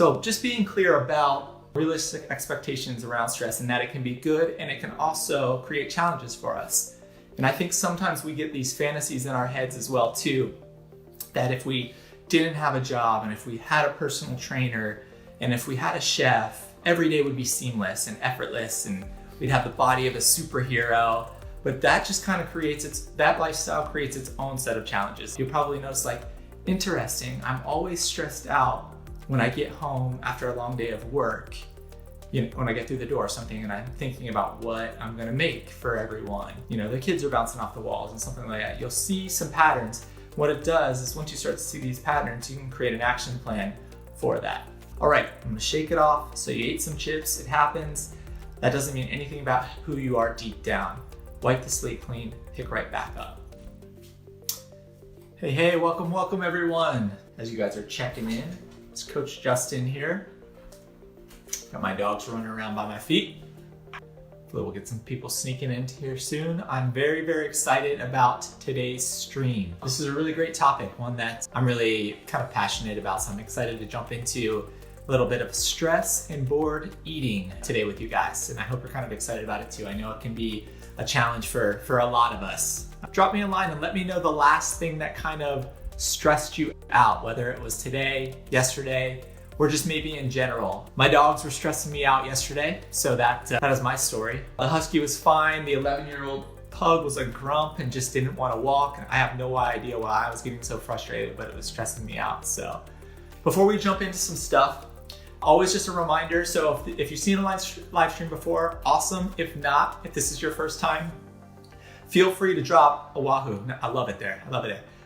So just being clear about realistic expectations around stress and that it can be good and it can also create challenges for us. And I think sometimes we get these fantasies in our heads as well too, that if we didn't have a job and if we had a personal trainer and if we had a chef, every day would be seamless and effortless and we'd have the body of a superhero. But that just kind of that lifestyle creates its own set of challenges. You'll probably notice, like, interesting, I'm always stressed out when I get home after a long day of work. When I get through the door or something and I'm thinking about what I'm gonna make for everyone. The kids are bouncing off the walls and something like that. You'll see some patterns. What it does is once you start to see these patterns, you can create an action plan for that. All right, I'm gonna shake it off. So you ate some chips, it happens. That doesn't mean anything about who you are deep down. Wipe the slate clean, pick right back up. Hey, welcome everyone. As you guys are checking in, it's Coach Justin here. Got my dogs running around by my feet. We'll get some people sneaking in here soon. I'm very, very excited about today's stream. This is a really great topic, one that I'm really kind of passionate about, so I'm excited to jump into a little bit of stress and bored eating today with you guys. And I hope you're kind of excited about it too. I know it can be a challenge for a lot of us. Drop me a line and let me know the last thing that kind of stressed you out, whether it was today, yesterday, or just maybe in general. My dogs were stressing me out yesterday, so that is my story. The husky was fine. The 11-year-old pug was a grump and just didn't want to walk. And I have no idea why I was getting so frustrated, but it was stressing me out. So before we jump into some stuff, always just a reminder, so if you've seen a live stream before, awesome. If not, if this is your first time, feel free to drop a wahoo. I love it there.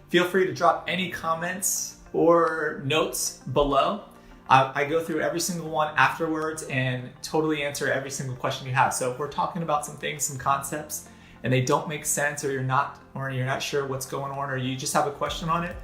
Feel free to drop any comments or notes below. I go through every single one afterwards and totally answer every single question you have. So if we're talking about some things, some concepts, and they don't make sense, or you're not sure what's going on, or you just have a question on it,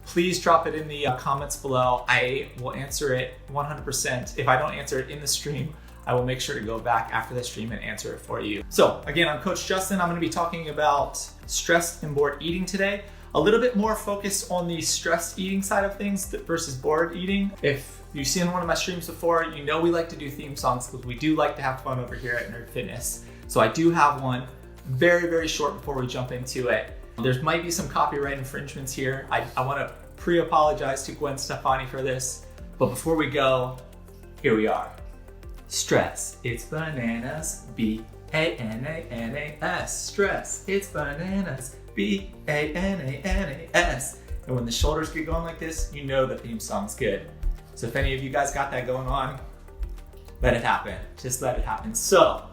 please drop it in the comments below. I will answer it 100%. If I don't answer it in the stream, I will make sure to go back after the stream and answer it for you. So again, I'm Coach Justin. I'm gonna be talking about stress and bored eating today. A little bit more focused on the stress eating side of things versus bored eating. If you've seen one of my streams before, you know we like to do theme songs because we do like to have fun over here at Nerd Fitness. So I do have one very, very short before we jump into it. There might be some copyright infringements here. I want to pre-apologize to Gwen Stefani for this, but before we go, here we are. Stress, it's bananas, B-A-N-A-N-A-S. Stress, it's bananas, B-A-N-A-N-A-S. And when the shoulders get going like this, you know the theme song's good. So if any of you guys got that going on, let it happen. Just let it happen. So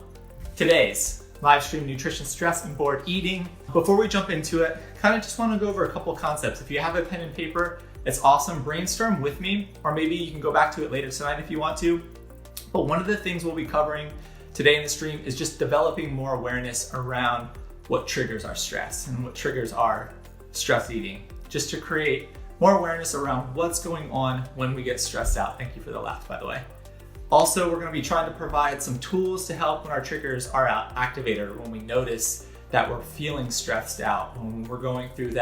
today's live stream, nutrition, stress, and bored eating. Before we jump into it, kind of just want to go over a couple concepts. If you have a pen and paper, it's awesome. Brainstorm with me, or maybe you can go back to it later tonight if you want to. But one of the things we'll be covering today in the stream is just developing more awareness around what triggers our stress and what triggers our stress eating, just to create more awareness around what's going on when we get stressed out. Thank you for the laugh, by the way. Also, we're going to be trying to provide some tools to help when our triggers are activated, or when we notice that we're feeling stressed out, when we're going through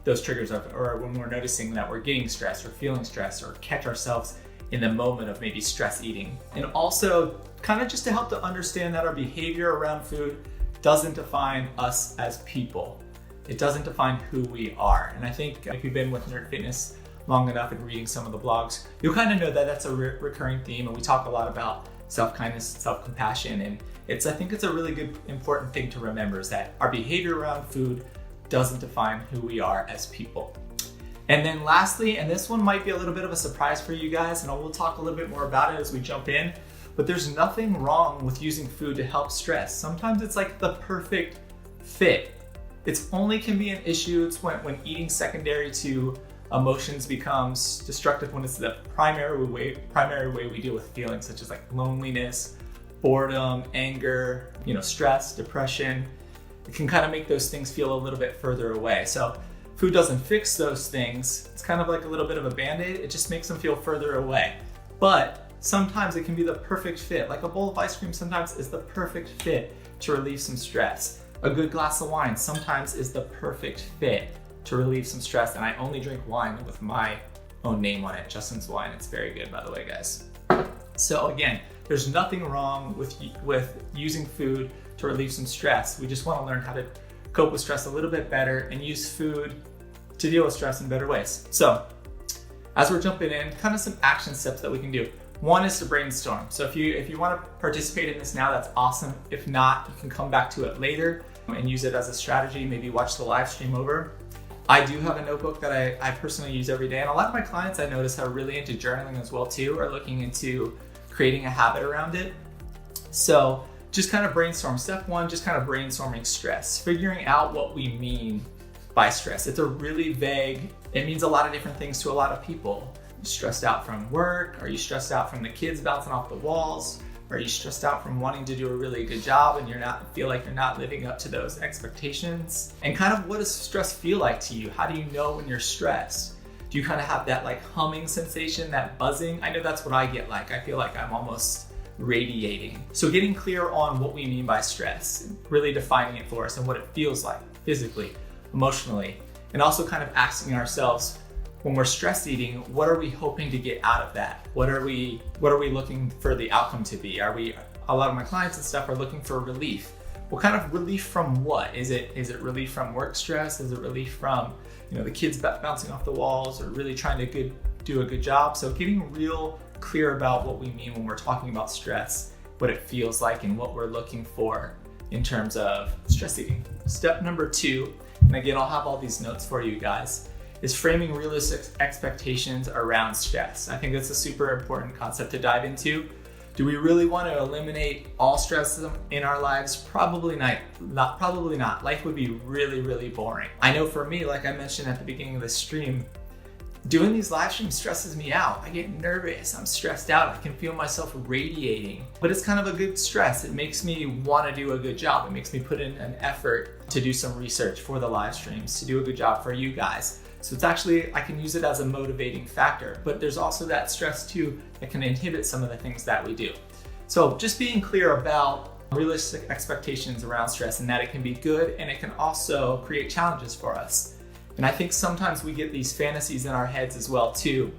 those triggers, or when we're noticing that we're getting stressed or feeling stressed, or catch ourselves in the moment of maybe stress eating. And also kind of just to help to understand that our behavior around food doesn't define us as people. It doesn't define who we are. And I think if you've been with Nerd Fitness long enough and reading some of the blogs, you'll kind of know that that's a recurring theme, and we talk a lot about self-kindness, self-compassion, and I think it's a really good, important thing to remember, is that our behavior around food doesn't define who we are as people. And then lastly, and this one might be a little bit of a surprise for you guys, and we'll talk a little bit more about it as we jump in, but there's nothing wrong with using food to help stress. Sometimes it's like the perfect fit. It's only can be an issue when eating secondary to emotions becomes destructive, when it's the primary way we deal with feelings such as like loneliness, boredom, anger, stress, depression. It can kind of make those things feel a little bit further away. So food doesn't fix those things. It's kind of like a little bit of a band-aid. It just makes them feel further away. But sometimes it can be the perfect fit. Like a bowl of ice cream sometimes is the perfect fit to relieve some stress. A good glass of wine sometimes is the perfect fit to relieve some stress. And I only drink wine with my own name on it, Justin's Wine. It's very good, by the way, guys. So again, there's nothing wrong with using food to relieve some stress. We just want to learn how to cope with stress a little bit better and use food to deal with stress in better ways. So as we're jumping in, kind of some action steps that we can do. One is to brainstorm. So if you want to participate in this now, that's awesome. If not, you can come back to it later and use it as a strategy. Maybe watch the live stream over. I do have a notebook that I personally use every day. And a lot of my clients I notice are really into journaling as well too, or looking into creating a habit around it. So just kind of brainstorm. Step one, just kind of brainstorming stress, figuring out what we mean by stress. It's a really vague, it means a lot of different things to a lot of people. You stressed out from work? Are you stressed out from the kids bouncing off the walls? Are you stressed out from wanting to do a really good job and feel like you're not living up to those expectations? And kind of what does stress feel like to you? How do you know when you're stressed? Do you kind of have that like humming sensation, that buzzing? I know that's what I get like. I feel like I'm almost radiating. So getting clear on what we mean by stress, really defining it for us and what it feels like physically, emotionally, and also kind of asking ourselves, when we're stress eating, what are we hoping to get out of that? What are we looking for the outcome to be? A lot of my clients and stuff are looking for relief. What kind of relief from what? Is it relief from work stress? Is it relief from, the kids bouncing off the walls, or really trying to do a good job? So getting real clear about what we mean when we're talking about stress, what it feels like, and what we're looking for in terms of stress eating. Step number 2, and again, I'll have all these notes for you guys, is framing realistic expectations around stress. I think that's a super important concept to dive into. Do we really want to eliminate all stress in our lives? Probably not. Probably not. Life would be really, really boring. I know for me, like I mentioned at the beginning of the stream, doing these live streams stresses me out. I get nervous, I'm stressed out, I can feel myself radiating. But it's kind of a good stress. It makes me want to do a good job. It makes me put in an effort to do some research for the live streams, to do a good job for you guys. So it's actually, I can use it as a motivating factor, but there's also that stress too that can inhibit some of the things that we do. So just being clear about realistic expectations around stress, and that it can be good and it can also create challenges for us. And I think sometimes we get these fantasies in our heads as well too,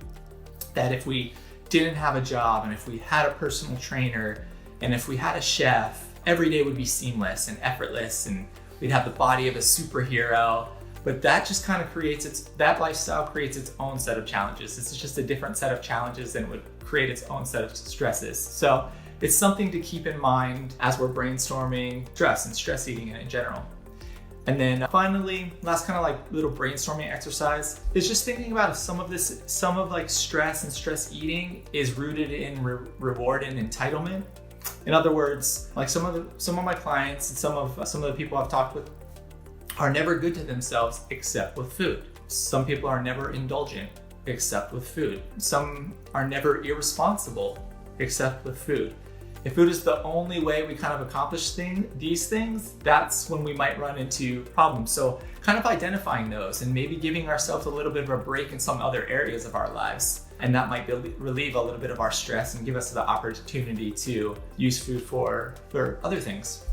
that if we didn't have a job and if we had a personal trainer and if we had a chef, every day would be seamless and effortless and we'd have the body of a superhero. But that just kind of that lifestyle creates its own set of challenges. It's just a different set of challenges and would create its own set of stresses. So it's something to keep in mind as we're brainstorming stress and stress eating in general. And then finally, last kind of like little brainstorming exercise is just thinking about if some of like stress and stress eating is rooted in reward and entitlement. In other words, like some of my clients and some of the people I've talked with are never good to themselves except with food. Some people are never indulgent except with food. Some are never irresponsible except with food. If food is the only way we kind of accomplish these things, that's when we might run into problems. So kind of identifying those and maybe giving ourselves a little bit of a break in some other areas of our lives. And that might relieve a little bit of our stress and give us the opportunity to use food for other things.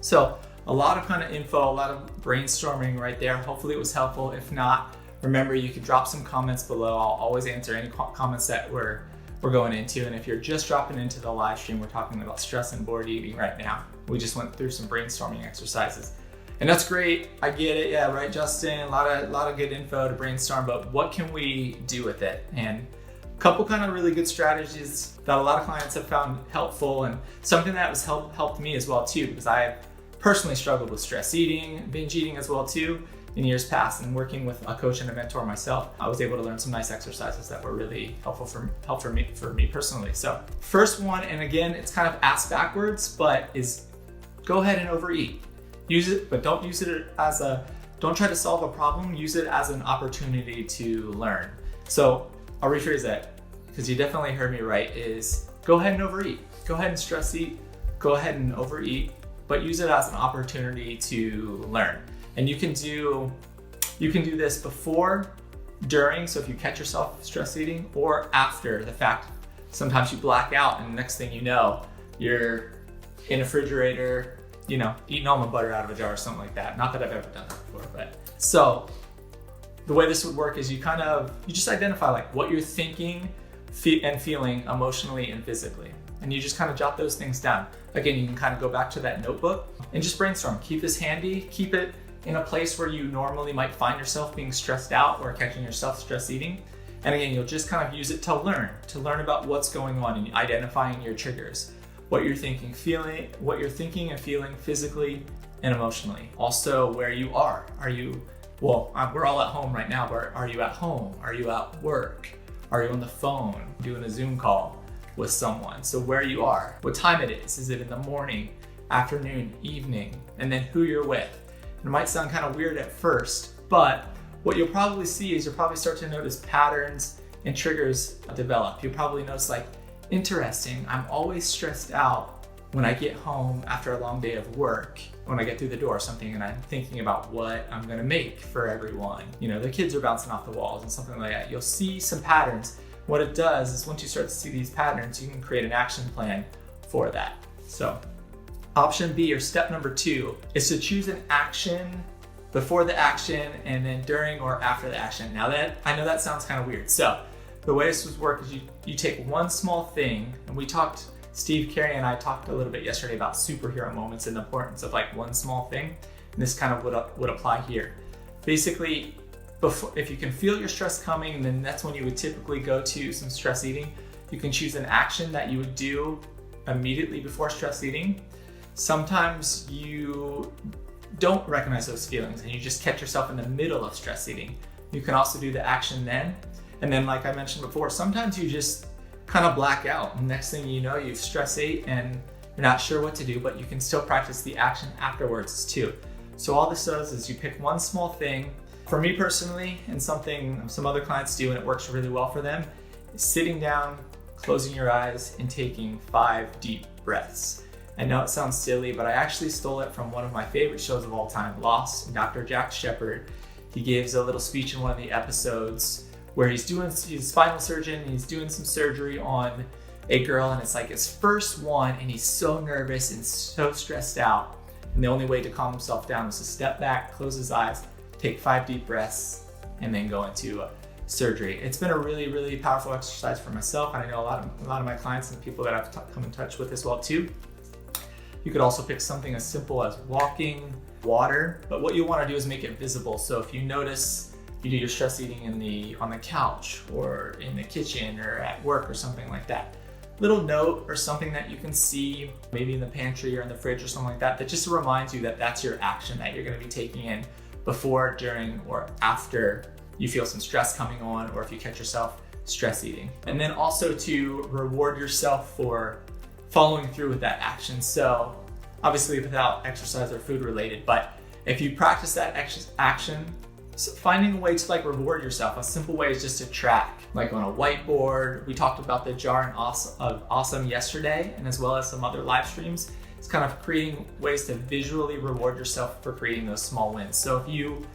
So a lot of kind of info, a lot of brainstorming right there. Hopefully it was helpful. If not, remember you can drop some comments below. I'll always answer any comments that we're going into. And if you're just dropping into the live stream, we're talking about stress and bored eating right now. We just went through some brainstorming exercises. And that's great. I get it. Yeah, right, Justin. A lot of good info to brainstorm, but what can we do with it? And a couple kind of really good strategies that a lot of clients have found helpful, and something that was helped me as well too, because I personally struggled with stress eating, binge eating as well too in years past, and working with a coach and a mentor myself, I was able to learn some nice exercises that were really helpful for me personally. So first one, and again, it's kind of asked backwards, but is go ahead and overeat. Use it, but don't use it don't try to solve a problem, use it as an opportunity to learn. So I'll rephrase that, because you definitely heard me right, is go ahead and overeat. Go ahead and stress eat, go ahead and overeat, but use it as an opportunity to learn. And you can do this before, during, so if you catch yourself stress eating, or after the fact. Sometimes you black out and the next thing you know, you're in a refrigerator, eating almond butter out of a jar or something like that. Not that I've ever done that before, but so the way this would work is you just identify like what you're thinking and feeling emotionally and physically. And you just kind of jot those things down. Again, you can kind of go back to that notebook and just brainstorm. Keep this handy, keep it in a place where you normally might find yourself being stressed out or catching yourself stress eating. And again, you'll just kind of use it to learn about what's going on and identifying your triggers, what you're thinking and feeling physically and emotionally. Also, where you are. We're all at home right now, but are you at home? Are you at work? Are you on the phone doing a Zoom call with someone? So where you are, what time it is it in the morning, afternoon, evening, and then who you're with. It might sound kind of weird at first, but what you'll probably see is you'll probably start to notice patterns and triggers develop. You'll probably notice like, interesting, I'm always stressed out when I get home after a long day of work, when I get through the door or something and I'm thinking about what I'm gonna make for everyone. The kids are bouncing off the walls and something like that. You'll see some patterns. What it does is once you start to see these patterns, you can create an action plan for that. So option B, or step number 2, is to choose an action before the action and then during or after the action. Now that, I know that sounds kind of weird. So the way this would work is you take one small thing, and Steve Carey and I talked a little bit yesterday about superhero moments and the importance of like one small thing. And this kind of would apply here. Basically, if you can feel your stress coming, then that's when you would typically go to some stress eating. You can choose an action that you would do immediately before stress eating. Sometimes you don't recognize those feelings and you just catch yourself in the middle of stress eating. You can also do the action then. And then, like I mentioned before, sometimes you just kind of black out. And next thing you know, you've stress ate and you're not sure what to do, but you can still practice the action afterwards too. So all this does is you pick one small thing. For me personally, and something some other clients do and it works really well for them, is sitting down, closing your eyes, and taking 5 deep breaths. I know it sounds silly, but I actually stole it from one of my favorite shows of all time, Lost, and Dr. Jack Shepard. He gives a little speech in one of the episodes where he's a spinal surgeon, and he's doing some surgery on a girl, and it's like his first one, and he's so nervous and so stressed out. And the only way to calm himself down is to step back, close his eyes, take 5 deep breaths, and then go into surgery. It's been a really, really powerful exercise for myself, and I know a lot of my clients and people that I've come in touch with as well too. You could also pick something as simple as walking, water, but what you want to do is make it visible. So if you notice you do your stress eating on the couch or in the kitchen or at work or something like that, little note or something that you can see maybe in the pantry or in the fridge or something like that, that just reminds you that that's your action that you're going to be taking in before, during, or after you feel some stress coming on, or if you catch yourself stress eating. And then also to reward yourself for following through with that action. So obviously without exercise or food related, but if you practice that action, so finding a way to like reward yourself. A simple way is just to track, like on a whiteboard. We talked about the jar of awesome yesterday, and as well as some other live streams. It's kind of creating ways to visually reward yourself for creating those small wins. So if you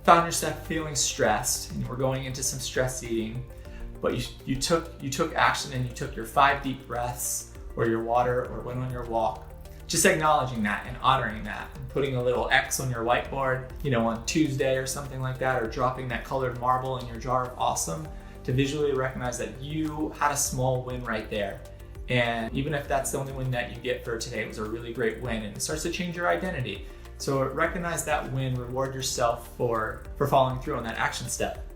found yourself feeling stressed and you were going into some stress eating, but you took action and you took your 5 deep breaths or your water or went on your walk, just acknowledging that and honoring that and putting a little X on your whiteboard, on Tuesday or something like that, or dropping that colored marble in your jar of awesome to visually recognize that you had a small win right there. And even if that's the only win that you get for today, it was a really great win, and it starts to change your identity. So recognize that win, reward yourself for following through on that action step.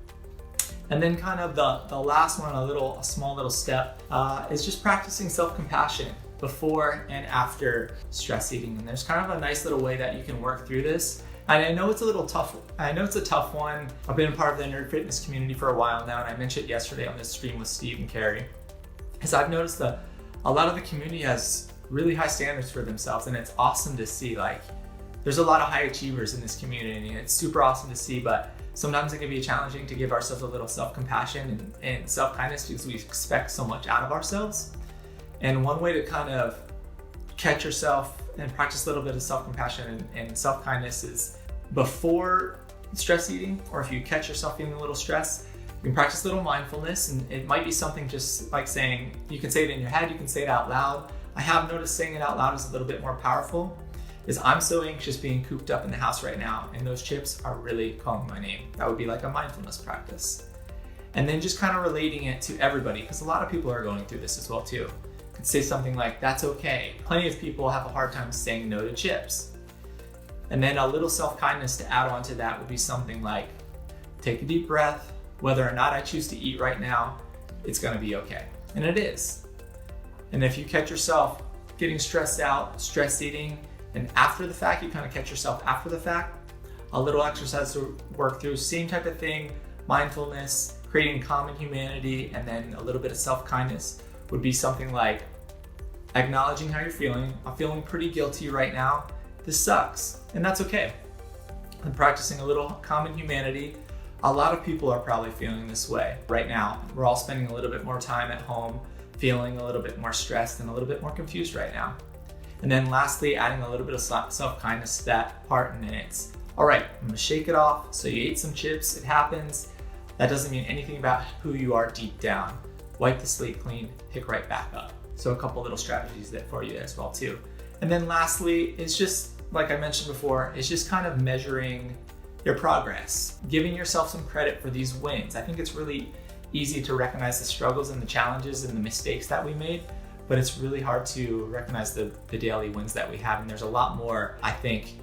And then kind of the last one, a small little step, is just practicing self-compassion before and after stress eating. And there's kind of a nice little way that you can work through this. And I know it's a little tough. I know it's a tough one. I've been a part of the nerd fitness community for a while now, and I mentioned yesterday on this stream with Steve and Carey, is I've noticed that a lot of the community has really high standards for themselves, and it's awesome to see. Like, there's a lot of high achievers in this community, and it's super awesome to see, but sometimes it can be challenging to give ourselves a little self-compassion and self-kindness because we expect so much out of ourselves. And one way to kind of catch yourself and practice a little bit of self-compassion and self-kindness is before stress eating, or if you catch yourself feeling a little stressed, you can practice a little mindfulness, and it might be something just like saying, you can say it in your head, you can say it out loud. I have noticed saying it out loud is a little bit more powerful. is I'm so anxious being cooped up in the house right now, and those chips are really calling my name. That would be like a mindfulness practice. And then just kind of relating it to everybody, because a lot of people are going through this as well too. Could say something like, that's okay. Plenty of people have a hard time saying no to chips. And then a little self-kindness to add on to that would be something like, take a deep breath. Whether or not I choose to eat right now, it's gonna be okay. And it is. And if you catch yourself getting stressed out, stress eating, and after the fact, you kind of catch yourself after the fact, a little exercise to work through, same type of thing, mindfulness, creating common humanity, and then a little bit of self-kindness would be something like acknowledging how you're feeling. I'm feeling pretty guilty right now. This sucks, and that's okay. And practicing a little common humanity. A lot of people are probably feeling this way right now. We're all spending a little bit more time at home, feeling a little bit more stressed and a little bit more confused right now. And then lastly, adding a little bit of self-kindness to that part, and then it's, all right, I'm gonna shake it off. So you ate some chips, it happens. That doesn't mean anything about who you are deep down. Wipe the slate clean, pick right back up. So a couple little strategies there for you as well too. And then lastly, it's just, like I mentioned before, it's just kind of measuring your progress, giving yourself some credit for these wins. I think it's really easy to recognize the struggles and the challenges and the mistakes that we made, but it's really hard to recognize the daily wins that we have. And there's a lot more, I think,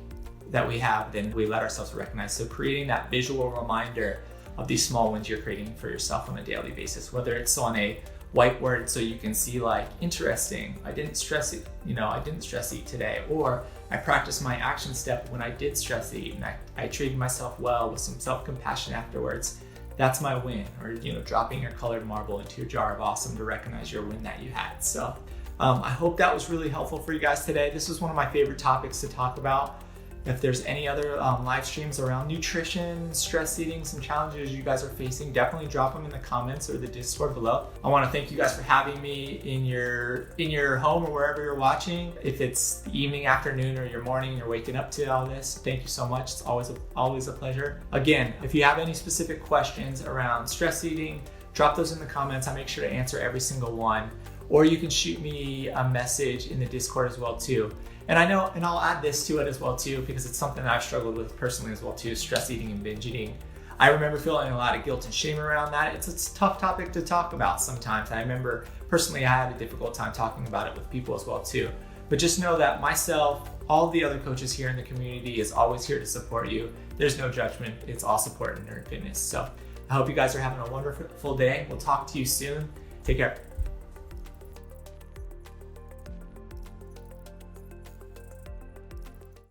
that we have than we let ourselves recognize. So creating that visual reminder of these small wins you're creating for yourself on a daily basis, whether it's on a whiteboard so you can see like, interesting, I didn't stress eat today, or I practiced my action step when I did stress eat and I treated myself well with some self-compassion afterwards. That's my win. Or dropping your colored marble into your jar of awesome to recognize your win that you had. So I hope that was really helpful for you guys today. This was one of my favorite topics to talk about. If there's any other live streams around nutrition, stress eating, some challenges you guys are facing, definitely drop them in the comments or the Discord below. I want to thank you guys for having me in your home or wherever you're watching. If it's the evening, afternoon, or your morning, and you're waking up to all this, thank you so much. It's always a pleasure. Again, if you have any specific questions around stress eating, drop those in the comments. I make sure to answer every single one. Or you can shoot me a message in the Discord as well too. And I'll add this to it as well too, because it's something that I've struggled with personally as well too, stress eating and binge eating. I remember feeling a lot of guilt and shame around that. It's a tough topic to talk about sometimes. I remember personally I had a difficult time talking about it with people as well too. But just know that myself, all the other coaches here in the community is always here to support you. There's no judgment. It's all support in Nerd Fitness. So I hope you guys are having a wonderful day. We'll talk to you soon. Take care.